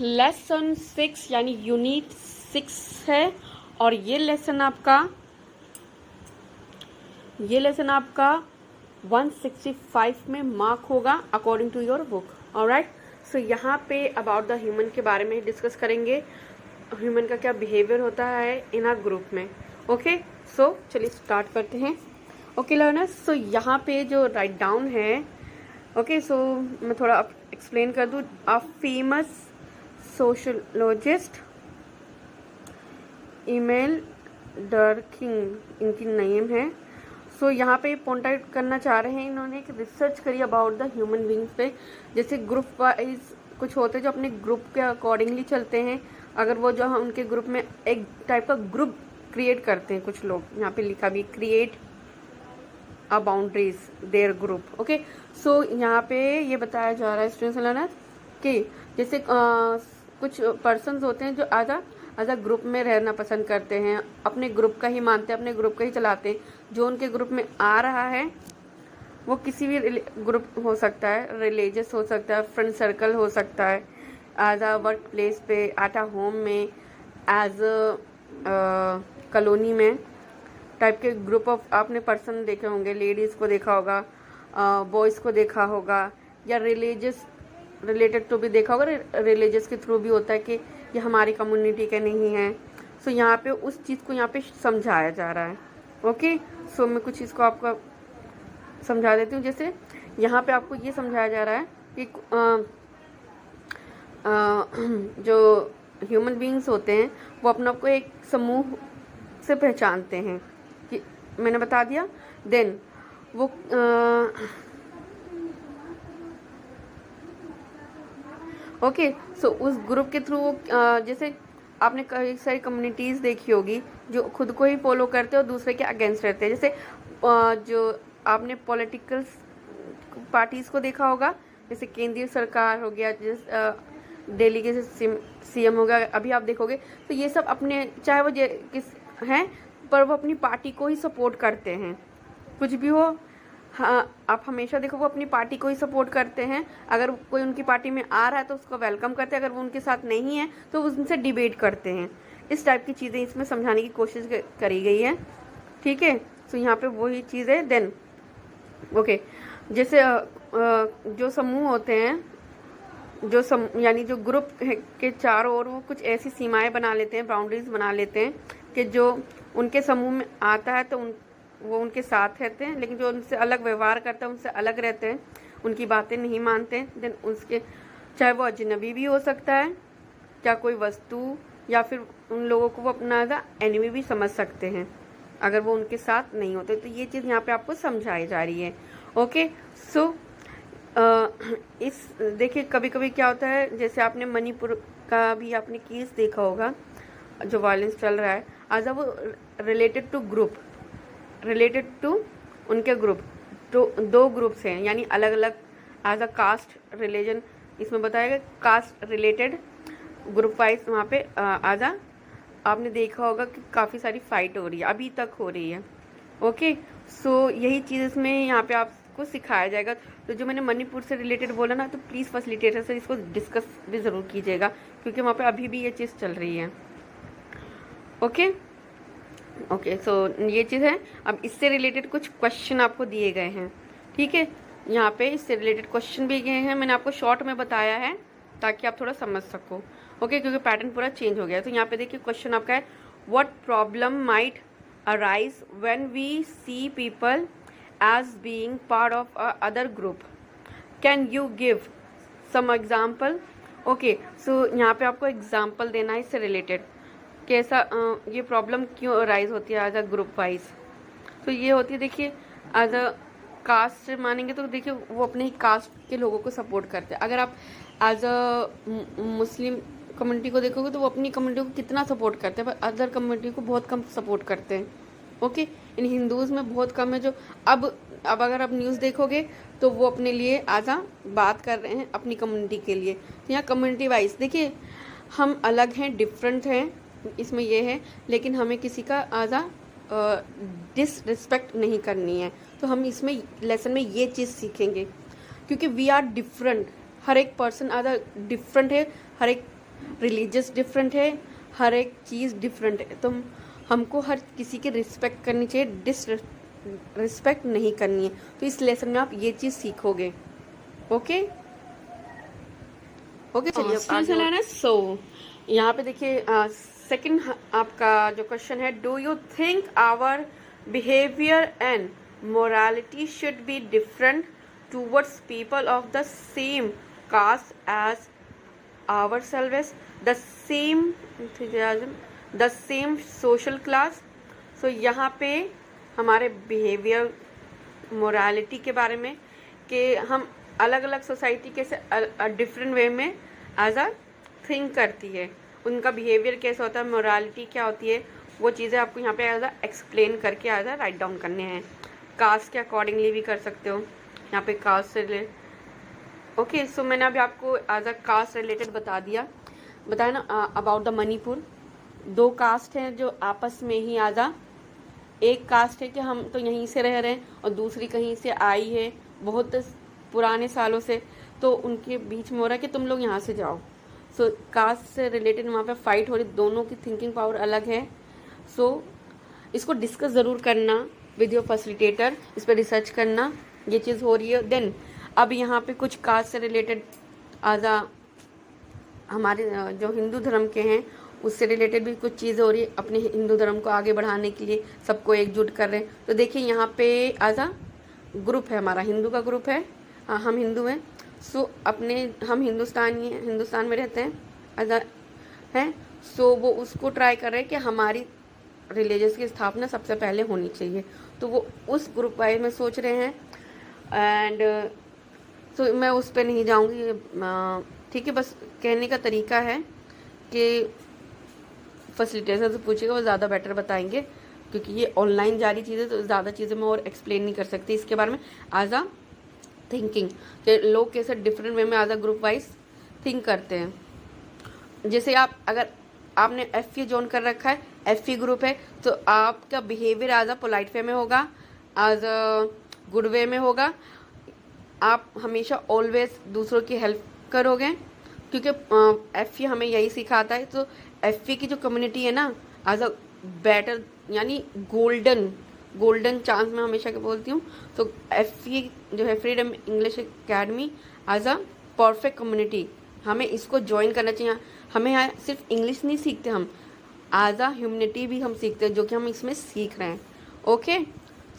Lesson 6 यानी unit 6 है और ये लेसन आपका 165 में मार्क होगा according to your book. Alright, so यहाँ पे अबाउट द ह्यूमन के बारे में डिस्कस करेंगे, ह्यूमन का क्या बिहेवियर होता है इन अ ग्रुप में। ओके, सो चलिए स्टार्ट करते हैं। ओके लर्नर्स, सो यहाँ पे जो राइट डाउन है, ओके सो मैं थोड़ा एक्सप्लेन कर दूँ। अ फेमस सोशोलॉजिस्ट इमेल डर्किंग इनकी नेम है। सो यहाँ पे पॉइंट आउट करना चाह रहे हैं, इन्होंने एक रिसर्च करी अबाउट द ह्यूमन बींग्स पे। जैसे ग्रुप वाइज कुछ होते हैं जो अपने ग्रुप के अकॉर्डिंगली चलते हैं। अगर वो जो उनके ग्रुप में एक टाइप का ग्रुप क्रिएट करते हैं कुछ लोग, यहाँ पे लिखा भी create a boundaries their group. Okay, so यहाँ पे ये बताया जा रहा है स्टूडेंट्स लर्नर कि जैसे कुछ पर्सन्स होते हैं जो एज अ ग्रुप में रहना पसंद करते हैं, अपने ग्रुप का ही मानते हैं, अपने ग्रुप का ही चलाते हैं। जो उनके ग्रुप में आ रहा है वो किसी भी ग्रुप हो सकता है, रिलीजियस हो सकता है, फ्रेंड सर्कल हो सकता है, एज अ वर्क प्लेस पे, एट अ होम में, एज अ कॉलोनी में टाइप के ग्रुप ऑफ आपने पर्सन देखे होंगे। लेडीज़ को देखा होगा, बॉयज़ को देखा होगा, या रिलीजियस रिलेटेड तो भी देखा होगा। रिलीजियस के थ्रू भी होता है कि ये हमारी कम्युनिटी के नहीं है। सो यहाँ पे उस चीज़ को यहाँ पे समझाया जा रहा है। ओके, सो मैं कुछ चीज़ को आपको समझा देती हूँ। जैसे यहाँ पे आपको ये समझाया जा रहा है कि जो ह्यूमन बीइंग्स होते हैं वो अपने आप को एक समूह से पहचानते हैं, कि मैंने बता दिया। देन वो ओके, सो उस ग्रुप के थ्रू जैसे आपने कई सारी कम्युनिटीज़ देखी होगी जो खुद को ही फॉलो करते हैं और दूसरे के अगेंस्ट रहते हैं। जैसे जो आपने पॉलिटिकल पार्टीज़ को देखा होगा, जैसे केंद्रीय सरकार हो गया, जैसे दिल्ली के सीएम हो गया, अभी आप देखोगे तो ये सब अपने, चाहे वो किस हैं, पर वो अपनी पार्टी को ही सपोर्ट करते हैं। कुछ भी हो, हाँ, आप हमेशा देखो वो अपनी पार्टी को ही सपोर्ट करते हैं। अगर कोई उनकी पार्टी में आ रहा है तो उसको वेलकम करते हैं, अगर वो उनके साथ नहीं है तो उनसे डिबेट करते हैं। इस टाइप की चीज़ें इसमें समझाने की कोशिश करी गई है। ठीक है, तो यहाँ पे वही चीज़ है। देन ओके, जैसे जो समूह होते हैं, यानी जो ग्रुप के चारों ओर वो कुछ ऐसी सीमाएं बना लेते हैं, बाउंड्रीज बना लेते हैं कि जो उनके समूह में आता है तो वो उनके साथ रहते हैं, लेकिन जो उनसे अलग व्यवहार करता है उनसे अलग रहते हैं, उनकी बातें नहीं मानते हैं। देन उसके, चाहे वो अजनबी भी हो सकता है, क्या कोई वस्तु, या फिर उन लोगों को वो अपना एनिमी भी समझ सकते हैं अगर वो उनके साथ नहीं होते। तो ये चीज़ यहाँ पे आपको समझाई जा रही है। ओके, सो इस देखिए कभी कभी क्या होता है, जैसे आपने मणिपुर का भी आपने केस देखा होगा जो वायलेंस चल रहा है, आज वो रिलेटेड टू उनके ग्रुप, तो 2 ग्रुप्स हैं, यानी अलग अलग एज अ कास्ट रिलीजन, इसमें बताएगा कास्ट रिलेटेड ग्रुप वाइज वहाँ पे आज आपने देखा होगा कि काफ़ी सारी फाइट हो रही है, अभी तक हो रही है। ओके, सो यही चीज़ इसमें यहाँ पे आपको सिखाया जाएगा। तो जो मैंने मणिपुर से रिलेटेड बोला ना, तो प्लीज़ फैसिलिटेटर से इसको डिस्कस भी ज़रूर कीजिएगा, क्योंकि वहाँ पे अभी भी ये चीज़ चल रही है। ओके, सो ये चीज़ है। अब इससे रिलेटेड कुछ क्वेश्चन आपको दिए गए हैं। ठीक है, यहाँ पे इससे रिलेटेड क्वेश्चन भी गए हैं, मैंने आपको शॉर्ट में बताया है ताकि आप थोड़ा समझ सको। ओके, क्योंकि पैटर्न पूरा चेंज हो गया है। तो यहाँ पे देखिए क्वेश्चन आपका है, what problem might arise when we see people as being part of a other group, can you give some example. Okay, so यहाँ पे आपको एग्जाम्पल देना है इससे रिलेटेड, कैसा ये प्रॉब्लम क्यों अराइज होती है एज अ ग्रुप वाइज। तो ये होती है, देखिए एज अ कास्ट से मानेंगे तो देखिए वो अपने ही कास्ट के लोगों को सपोर्ट करते हैं। अगर आप एज अ मुस्लिम कम्युनिटी को देखोगे तो वो अपनी कम्युनिटी को कितना सपोर्ट करते हैं, पर अदर कम्युनिटी को बहुत कम सपोर्ट करते हैं। ओके, इन हिंदूज़ में बहुत कम है जो अब अगर आप न्यूज़ देखोगे तो वो अपने लिए एज अ बात कर रहे हैं अपनी कम्युनिटी के लिए। तो यहाँ कम्युनिटी वाइज देखिए हम अलग हैं, डिफरेंट हैं, इसमें ये है, लेकिन हमें किसी का एज अ डिसरिस्पेक्ट नहीं करनी है। तो हम इसमें लेसन में ये चीज़ सीखेंगे, क्योंकि वी आर डिफरेंट, हर एक पर्सन एज अ डिफरेंट है, हर एक रिलीजियस डिफरेंट है, हर एक चीज़ डिफरेंट है, तो हमको हर किसी की रिस्पेक्ट करनी चाहिए, रिस्पेक्ट नहीं करनी है। तो इस लेसन में आप ये चीज़ सीखोगे। ओके ओके, चलिए आगे। सो यहाँ पे देखिए सेकंड आपका जो क्वेश्चन है, do you think our behaviour and morality should be different towards people of the same caste as ourselves, the same social class. So यहाँ पे हमारे बिहेवियर मोरालिटी के बारे में कि हम अलग अलग सोसाइटी कैसे डिफरेंट वे में एज अ थिंक करती है, उनका बिहेवियर कैसा होता है, मोरालिटी क्या होती है, वो चीज़ें आपको यहाँ पे एज अ एक्सप्लेन करके एज अ राइट डाउन करने हैं। कास्ट के अकॉर्डिंगली भी कर सकते हो, यहाँ पे कास्ट से रिलेटेड। ओके, सो मैंने अभी आपको एज अ कास्ट रिलेटेड बताया ना अबाउट द मणिपुर। 2 कास्ट हैं जो आपस में ही एज अ एक कास्ट है कि हम तो यहीं से रह रहे हैं और दूसरी कहीं से आई है बहुत पुराने सालों से, तो उनके बीच में हो रहा है कि तुम लोग यहाँ से जाओ। सो कास्ट से रिलेटेड वहाँ पे फाइट हो रही, दोनों की थिंकिंग पावर अलग है। सो इसको डिस्कस ज़रूर करना विद योर फैसिलिटेटर, इस पर रिसर्च करना, ये चीज़ हो रही है। देन अब यहाँ पे कुछ कास्ट से रिलेटेड आजा हमारे जो हिंदू धर्म के हैं उससे रिलेटेड भी कुछ चीज़ें हो रही है, अपने हिंदू धर्म को आगे बढ़ाने के लिए सबको एकजुट कर रहे हैं। तो देखिए यहाँ पे आजा ग्रुप है, हमारा हिंदू का ग्रुप है, हम हिंदू हैं। सो हम हिंदुस्तान में रहते हैं आजा है। सो वो उसको ट्राई कर रहे हैं कि हमारी रिलीजियस की स्थापना सबसे पहले होनी चाहिए, तो वो उस ग्रुप वाइज में सोच रहे हैं। एंड सो मैं उस पर नहीं जाऊंगी, ठीक है। बस कहने का तरीका है कि फैसिलिटेटर से पूछेगा, वो ज़्यादा बेटर बताएंगे, क्योंकि ये ऑनलाइन जारी चीज़ें तो ज़्यादा चीज़ें मैं और एक्सप्लेन नहीं कर सकती इसके बारे में। एज अ थिंकिंग कि लोग कैसे डिफरेंट वे में as a group wise think करते हैं। जैसे अगर आपने FE ज्वाइन कर रखा है, FE ग्रुप है, तो आपका behaviour as a polite way में होगा, एज अ गुड वे में होगा। आप हमेशा ऑलवेज दूसरों की हेल्प करोगे, क्योंकि FE हमें यही सिखाता है। तो FE की जो कम्युनिटी है ना, एज अ बेटर यानी गोल्डन चांस मैं हमेशा के बोलती हूँ। तो FE जो है freedom English academy as a perfect community, हमें इसको ज्वाइन करना चाहिए। हमें यहाँ सिर्फ इंग्लिश नहीं सीखते, हम एज अ ह्यूमनिटी भी हम सीखते हैं, जो कि हम इसमें सीख रहे हैं। ओके,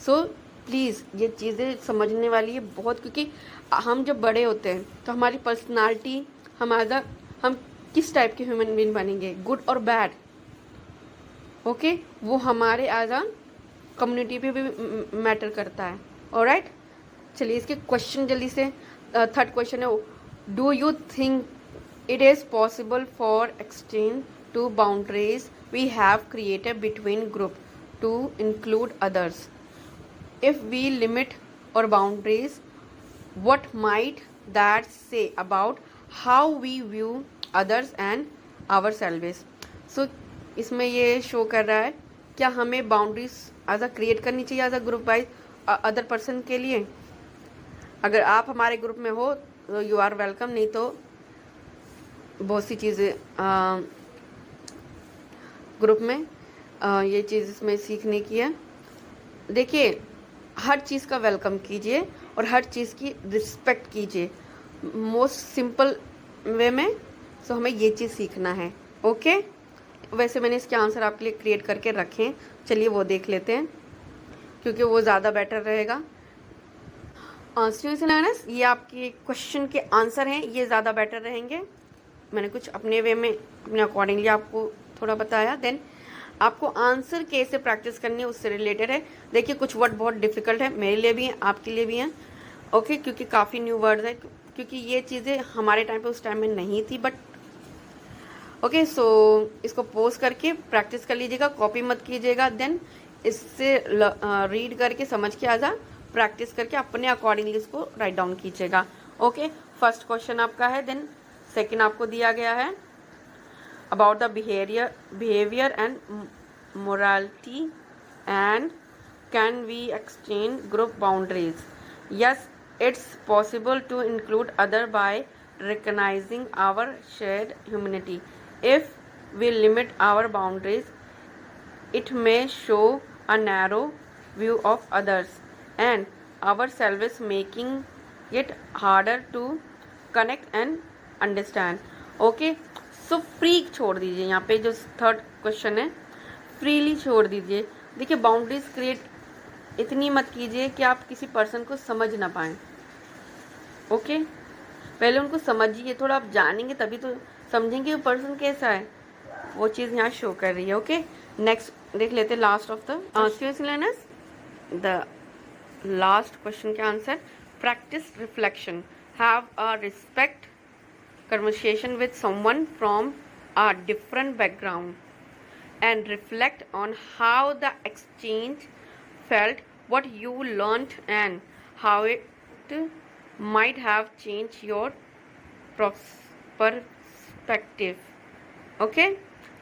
सो प्लीज़ ये चीज़ें समझने वाली है बहुत, क्योंकि हम जब बड़े होते हैं तो हमारी पर्सनालिटी हम किस टाइप के ह्यूमन बीइंग बनेंगे, गुड और बैड, ओके, वो हमारे एज अ कम्युनिटी पे भी मैटर करता है। ऑलराइट, चलिए इसके क्वेश्चन जल्दी से। थर्ड क्वेश्चन है, do you think it is possible for exchange to boundaries we have created between group to include others? If we limit our boundaries, what might that say about how we view others and ourselves? So इसमें ये show कर रहा है क्या हमें boundaries as a create करनी चाहिए as a group wise other person के लिए। अगर आप हमारे ग्रुप में हो तो यू आर वेलकम, नहीं तो बहुत सी चीज़ें ग्रुप में ये चीज़ इसमें सीखने की है। देखिए, हर चीज़ का वेलकम कीजिए और हर चीज़ की रिस्पेक्ट कीजिए, मोस्ट सिंपल वे में। सो हमें ये चीज़ सीखना है। ओके, वैसे मैंने इसके आंसर आपके लिए क्रिएट करके रखे हैं, चलिए वो देख लेते हैं, क्योंकि वो ज़्यादा बेटर रहेगा। स्टूडेंट्स, ये आपके क्वेश्चन के आंसर हैं, ये ज़्यादा बेटर रहेंगे। मैंने कुछ अपने वे में अपने अकॉर्डिंगली आपको थोड़ा बताया। देन आपको आंसर कैसे प्रैक्टिस करनी है उससे रिलेटेड है। देखिए, कुछ वर्ड बहुत डिफिकल्ट है, मेरे लिए भी हैं, आपके लिए भी हैं। ओके, क्योंकि काफ़ी न्यू वर्ड्स है, क्योंकि ये चीज़ें हमारे टाइम पे उस टाइम में नहीं थी। बट ओके, सो इसको पोस्ट करके प्रैक्टिस कर लीजिएगा, कॉपी मत कीजिएगा। देन इससे रीड करके समझ के आजा, प्रैक्टिस करके अपने अकॉर्डिंगली इसको राइट डाउन कीजिएगा। ओके, फर्स्ट क्वेश्चन आपका है। देन सेकेंड आपको दिया गया है about the behavior and morality, and can we exchange group boundaries? Yes, it's possible to include other by recognizing our shared humanity. If we limit our boundaries, it may show a narrow view of others and ourselves, making it harder to connect and understand. Okay, so free छोड़ दीजिए, यहाँ पे जो third question है freely छोड़ दीजिए. देखिए, boundaries create इतनी मत कीजिए कि आप किसी पर्सन को समझ ना पाएं. ओके, पहले उनको समझिए, थोड़ा आप जानेंगे तभी तो समझेंगे वो पर्सन कैसा है. वो चीज़ यहाँ शो कर रही है. ओके, नेक्स्ट देख लेते हैं last of the seriously learners. The last question के answer, practice reflection. Have a respect conversation with someone from a different background and reflect on how the exchange felt, what you learned and how it might have changed your perspective. Okay,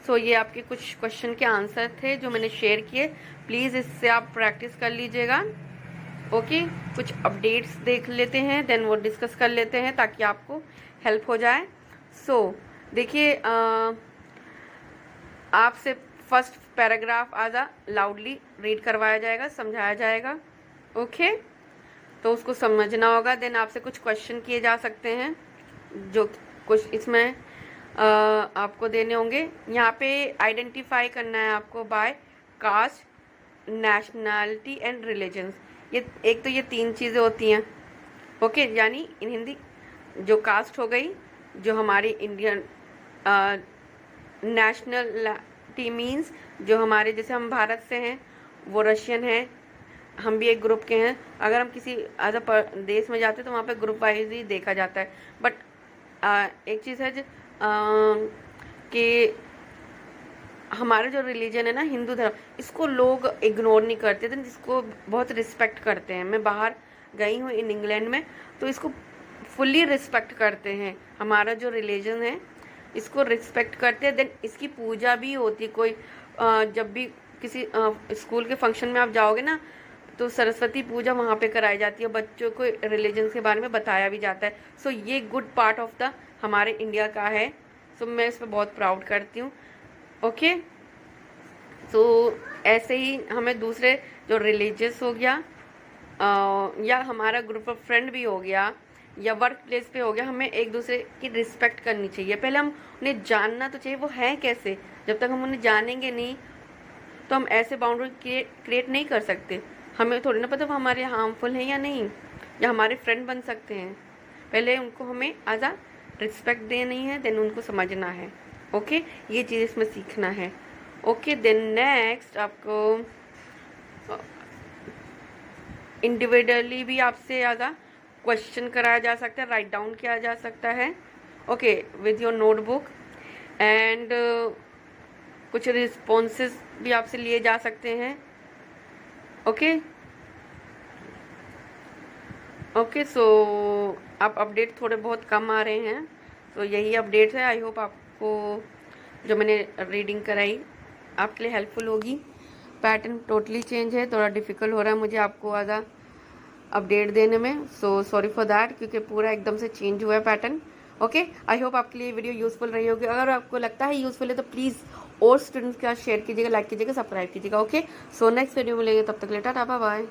so ये आपके कुछ question के answer थे जो मैंने share किए. Please इससे आप प्रैक्टिस कर लीजिएगा. ओके, कुछ अपडेट्स देख लेते हैं, देन वो डिस्कस कर लेते हैं ताकि आपको हेल्प हो जाए. सो देखिए, आपसे फर्स्ट पैराग्राफ आधा लाउडली रीड करवाया जाएगा, समझाया जाएगा. ओके, तो उसको समझना होगा. देन आपसे कुछ क्वेश्चन किए जा सकते हैं जो कुछ इसमें आपको देने होंगे. यहाँ पे आइडेंटिफाई करना है आपको by caste, nationality and religions. ये एक तो ये तीन चीज़ें होती हैं. ओके, यानी इन हिंदी जो कास्ट हो गई, जो हमारी इंडियन नेशनलिटी मीन्स जो हमारे, जैसे हम भारत से हैं वो रशियन है, हम भी एक ग्रुप के हैं. अगर हम किसी अदर देश में जाते हैं तो वहाँ पे ग्रुप वाइज ही देखा जाता है. बट एक चीज़ है कि हमारा जो रिलीजन है ना, हिंदू धर्म, इसको लोग इग्नोर नहीं करते थे, जिसको बहुत रिस्पेक्ट करते हैं. मैं बाहर गई हूँ इन इंग्लैंड में, तो इसको फुल्ली रिस्पेक्ट करते हैं. हमारा जो रिलीजन है इसको रिस्पेक्ट करते हैं. देन इसकी पूजा भी होती है. कोई जब भी किसी स्कूल के फंक्शन में आप जाओगे ना, तो सरस्वती पूजा वहाँ पे कराई जाती है. बच्चों को रिलीजन के बारे में बताया भी जाता है. सो ये गुड पार्ट ऑफ द हमारे इंडिया का है. सो मैं इस पर बहुत प्राउड करती हूँ. ओके, सो ऐसे ही हमें दूसरे जो रिलीजियस हो गया या हमारा ग्रुप ऑफ फ्रेंड भी हो गया या वर्क प्लेस पे हो गया, हमें एक दूसरे की रिस्पेक्ट करनी चाहिए. पहले हम उन्हें जानना तो चाहिए वो है कैसे. जब तक हम उन्हें जानेंगे नहीं तो हम ऐसे बाउंड्री क्रिएट नहीं कर सकते. हमें थोड़ी ना पता वो हमारे हार्मफुल हैं या नहीं, या हमारे फ्रेंड बन सकते हैं. पहले उनको हमें एज अ रिस्पेक्ट देनी है, देन उनको समझना है. ओके, ये चीज़ इसमें सीखना है. ओके, देन नेक्स्ट आपको इंडिविजुअली भी आपसे एज अ क्वेश्चन कराया जा सकता है, राइट डाउन किया जा सकता है. Okay, with your notebook and कुछ रिस्पॉन्सेस भी आपसे लिए जा सकते हैं. ओके, ओके, सो आप अपडेट थोड़े बहुत कम आ रहे हैं. तो यही अपडेट है. आई होप आपको जो मैंने रीडिंग कराई आपके लिए हेल्पफुल होगी. पैटर्न टोटली चेंज है, थोड़ा डिफ़िकल्ट हो रहा है मुझे आपको आधा अपडेट देने में. सो सॉरी फॉर दैट, क्योंकि पूरा एकदम से चेंज हुआ है पैटर्न. ओके, आई होप आपके लिए वीडियो यूज़फुल रही होगी. अगर आपको लगता है यूज़फुल है तो प्लीज़ और स्टूडेंट्स के साथ शेयर कीजिएगा, लाइक कीजिएगा, सब्सक्राइब कीजिएगा. ओके, सो नेक्स्ट वीडियो मिलेंगे, तब तक लेटर, टाटा, बाय.